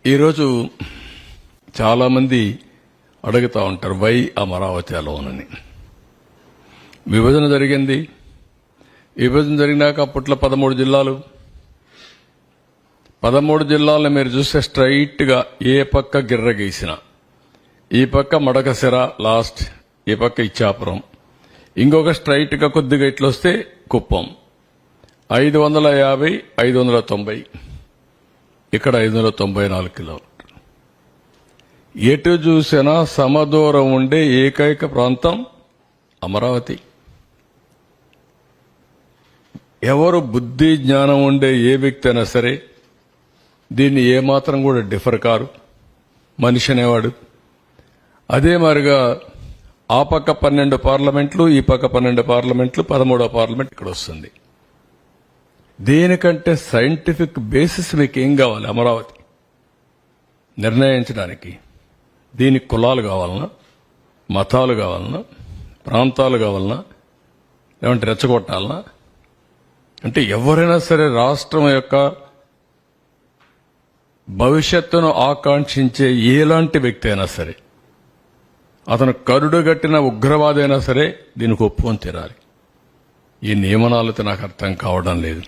ఈరోజు చాలామంది అడుగుతూ ఉంటారు వై అమరావతి అలోనని. విభజన జరిగింది. విభజన జరిగినాక అప్పట్లో 13 జిల్లాలు. 13 జిల్లాలను మీరు చూస్తే స్ట్రైట్ గా ఏ పక్క గిర్ర గీసిన, ఈ పక్క మడకసిర లాస్ట్, ఈ పక్క ఇచ్చాపురం, ఇంకొక స్ట్రైట్ గా కొద్దిగా ఇట్లొస్తే కుప్పం. 550, 590, ఇక్కడ 594 కిలోమీటర్లు. ఎటు చూసినా సమదూరం ఉండే ఏకైక ప్రాంతం అమరావతి. ఎవరు బుద్ధి జ్ఞానం ఉండే ఏ వ్యక్తి అయినా సరే దీన్ని ఏమాత్రం కూడా డిఫర్ కారు మనిషి అనేవాడు. అదే మరిగా ఆ పక్క 12 పార్లమెంట్లు, ఈ పక్క 12 పార్లమెంట్లు, 13వ పార్లమెంట్ ఇక్కడ వస్తుంది. దేనికంటే సైంటిఫిక్ బేసిస్ మీకు ఏం కావాలి అమరావతి నిర్ణయించడానికి? దీనికి కులాలు కావాలన్నా, మతాలు కావాలన్నా, ప్రాంతాలు కావాలన్నా, లేదంటే రెచ్చగొట్టాలన్నా? అంటే ఎవరైనా సరే రాష్ట్రం యొక్క భవిష్యత్తును ఆకాంక్షించే ఎలాంటి వ్యక్తి అయినా సరే, అతను కరుడుగట్టిన ఉగ్రవాది అయినా సరే దీనికి ఒప్పుకొని తీరాలి. ఈ నియమనాలతో నాకు అర్థం కావడం లేదు.